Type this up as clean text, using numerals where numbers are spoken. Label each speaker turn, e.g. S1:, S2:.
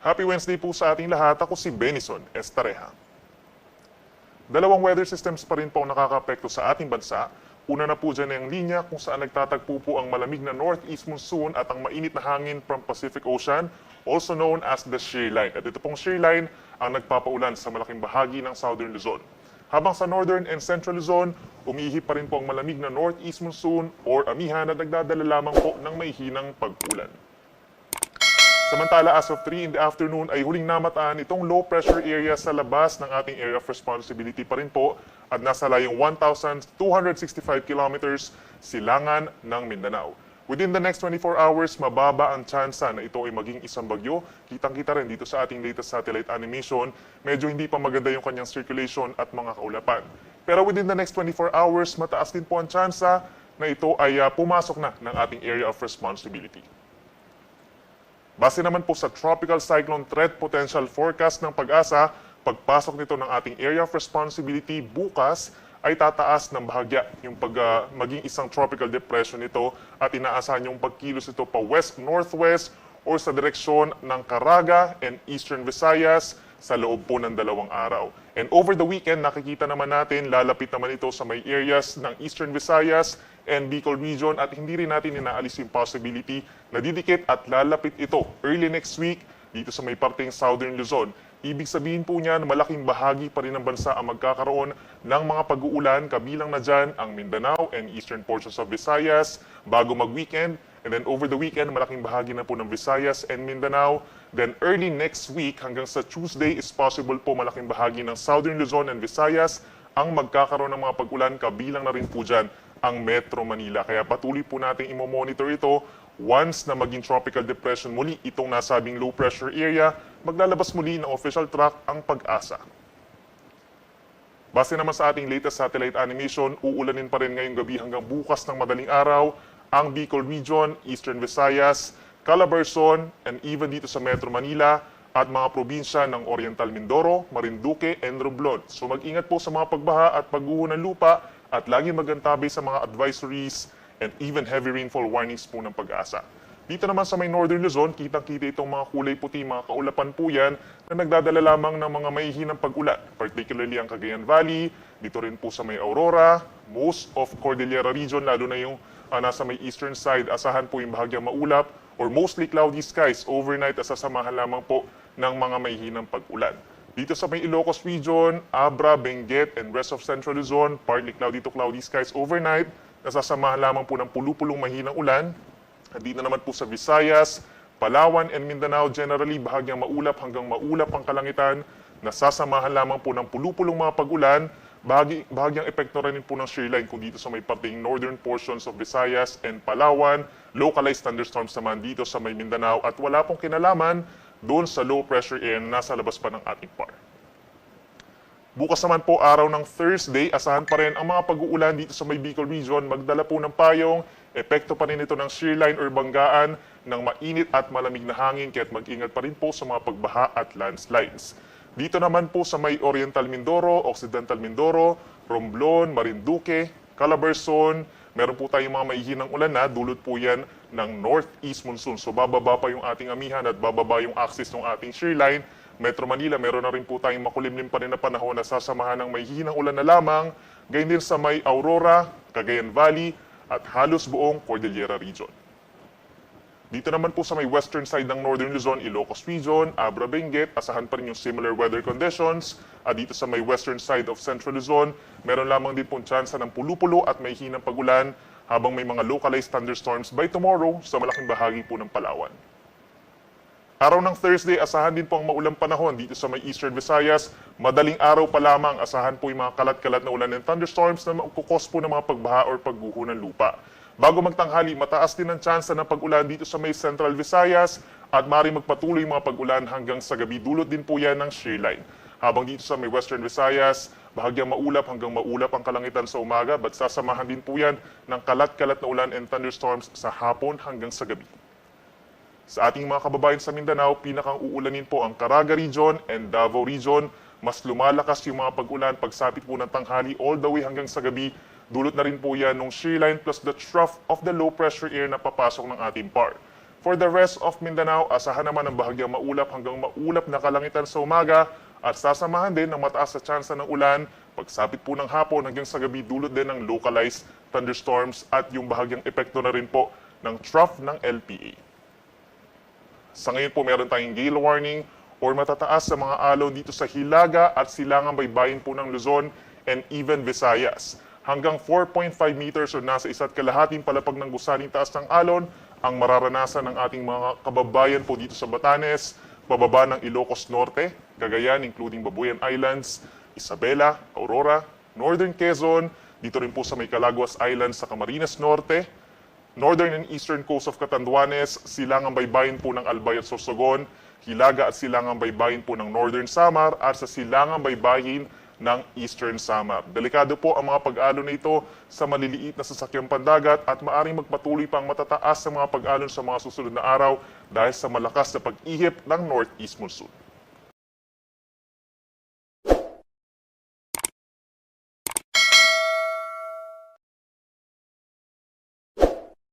S1: Happy Wednesday po sa ating lahat. Ako si Benison Estareja. Dalawang weather systems pa rin po ang nakakaapekto sa ating bansa. Una na po dyan ang linya kung saan nagtatagpo po ang malamig na northeast monsoon at ang mainit na hangin from Pacific Ocean, also known as the shear line. At ito pong shear line ang nagpapaulan sa malaking bahagi ng southern Luzon. Habang sa northern and central Luzon, umihip pa rin po ang malamig na northeast monsoon or amihan na nagdadala lamang po ng maihinang pag-ulan. Samantala, as of 3 in the afternoon ay huling namataan itong low pressure area sa labas ng ating area of responsibility pa rin po at nasa layong 1,265 kilometers silangan ng Mindanao. Within the next 24 hours, mababa ang tsansa na ito ay maging isang bagyo. Kitang-kita rin dito sa ating latest satellite animation, medyo hindi pa maganda yung kanyang circulation at mga kaulapan. Pero within the next 24 hours, mataas din po ang tsansa na ito ay pumasok na ng ating area of responsibility. Base naman po sa Tropical Cyclone Threat Potential Forecast ng Pag-asa, pagpasok nito ng ating area of responsibility bukas ay tataas ng bahagya yung maging isang tropical depression nito at inaasahan yung pagkilos ito pa west-northwest or sa direksyon ng Caraga and Eastern Visayas sa loob po ng 2 araw. And over the weekend, nakikita naman natin, lalapit naman ito sa may areas ng Eastern Visayas and Bicol region at hindi rin natin inaalis yung possibility na didikit at lalapit ito early next week dito sa may parteng Southern Luzon. Ibig sabihin po niyan, malaking bahagi pa rin ng bansa ang magkakaroon ng mga pag-uulan, kabilang na dyan ang Mindanao and eastern portions of Visayas bago mag-weekend. And then over the weekend, malaking bahagi na po ng Visayas and Mindanao. Then early next week hanggang sa Tuesday is possible po malaking bahagi ng Southern Luzon and Visayas ang magkakaroon ng mga pag-ulan, kabilang na rin po dyan ang Metro Manila. Kaya patuloy po natin imo-monitor ito. Once na maging tropical depression muli itong nasabing low pressure area, maglalabas muli ng official track ang Pag-asa. Base naman sa ating latest satellite animation, uulanin pa rin ngayong gabi hanggang bukas ng madaling araw ang Bicol region, Eastern Visayas, Calabarzon, and even dito sa Metro Manila at mga probinsya ng Oriental Mindoro, Marinduque, and Romblon. So mag-ingat po sa mga pagbaha at pagguho ng lupa at lagi magantabay sa mga advisories and even heavy rainfall warnings po ng Pag-asa. Dito naman sa may Northern Luzon, kitang-kita itong mga kulay puti, mga kaulapan po yan na nagdadala lamang ng mga maihinang pag-ulan, particularly ang Cagayan Valley, dito rin po sa may Aurora, most of Cordillera region, lalo na yung nasa may eastern side, asahan po yung bahagyang maulap or mostly cloudy skies overnight at sasamahan lamang po ng mga maihinang pag-ulan. Dito sa may Ilocos region, Abra, Benguet, and rest of Central Luzon, partly cloudy to cloudy skies overnight, nasasamahan lamang po ng pulupulong mahinang ulan. At dito naman po sa Visayas, Palawan, and Mindanao, generally bahagyang maulap hanggang maulap ang kalangitan, nasasamahan lamang po ng pulupulong mga pag-ulan, bahagyang epekto rin po ng shear line kung dito sa may parteng northern portions of Visayas and Palawan, localized thunderstorms naman dito sa may Mindanao at wala pong kinalaman doon sa low pressure area na nasa labas pa ng ating PAR. Bukas naman po, araw ng Thursday, asahan pa rin ang mga pag-uulan dito sa may Bicol region. Magdala po ng payong, epekto pa rin ito ng shear line or banggaan ng mainit at malamig na hangin, kaya't mag-ingat pa rin po sa mga pagbaha at landslides. Dito naman po sa may Oriental Mindoro, Occidental Mindoro, Romblon, Marinduque, Calabarzon, meron po tayong mga maihinang ulan na dulot po yan ng northeast monsoon. So bababa pa yung ating amihan at bababa yung axis ng ating shear line. Metro Manila, meron na rin po tayong makulimlim pa rin na panahon na sasamahan ng may hihinang ulan na lamang, gayon din sa may Aurora, Cagayan Valley, at halos buong Cordillera region. Dito naman po sa may western side ng Northern Luzon, Ilocos region, Abra, Benguet, asahan pa rin yung similar weather conditions. At dito sa may western side of Central Luzon, meron lamang din pong tsansa ng pulupulo at may hinang pag-ulan, habang may mga localized thunderstorms by tomorrow sa malaking bahagi po ng Palawan. Araw ng Thursday, asahan din po ang maulang panahon dito sa may Eastern Visayas. Madaling araw pa lamang, asahan po yung mga kalat-kalat na ulan and thunderstorms na magkukos po ng mga pagbaha or pagguho ng lupa. Bago magtanghali, mataas din ang tsansa ng pag-ulan dito sa may Central Visayas at maaaring magpatuloy mga pag-ulan hanggang sa gabi. Dulot din po yan ng shear line. Habang dito sa may Western Visayas, bahagyang maulap hanggang maulap ang kalangitan sa umaga, but sasamahan din po yan ng kalat-kalat na ulan and thunderstorms sa hapon hanggang sa gabi. Sa ating mga kababayan sa Mindanao, pinakang uulanin po ang Caraga region and Davao region. Mas lumalakas yung mga pag-ulan pagsapit po ng tanghali all the way hanggang sa gabi. Dulot na rin po yan ng shear line plus the trough of the low pressure air na papasok ng ating PAR. For the rest of Mindanao, asahan naman ang bahagyang maulap hanggang maulap na kalangitan sa umaga at sasamahan din ng mataas na tsansa ng ulan. Pagsapit po ng hapon hanggang sa gabi, dulot din ng localized thunderstorms at yung bahagyang epekto na rin po ng trough ng LPA. Sa ngayon po meron tayong gale warning or matataas sa mga alon dito sa Hilaga at silangang baybayin po ng Luzon and even Visayas. Hanggang 4.5 meters o nasa 1.5 palapag ng gusaling taas ng alon ang mararanasan ng ating mga kababayan po dito sa Batanes, pababa ng Ilocos Norte, Cagayan including Babuyan Islands, Isabela, Aurora, Northern Quezon, dito rin po sa may Calaguas Islands sa Camarines Norte, Northern and Eastern Coast of Catanduanes, silangang baybayin po ng Albay at Sorsogon, Hilaga at silangang baybayin po ng Northern Samar at sa silangang baybayin ng Eastern Samar. Delikado po ang mga pag-alon na ito sa maliliit na sasakyang pandagat at maaring magpatuloy pang matataas sa mga pag-alon sa mga susunod na araw dahil sa malakas na pag-ihip ng Northeast Monsoon.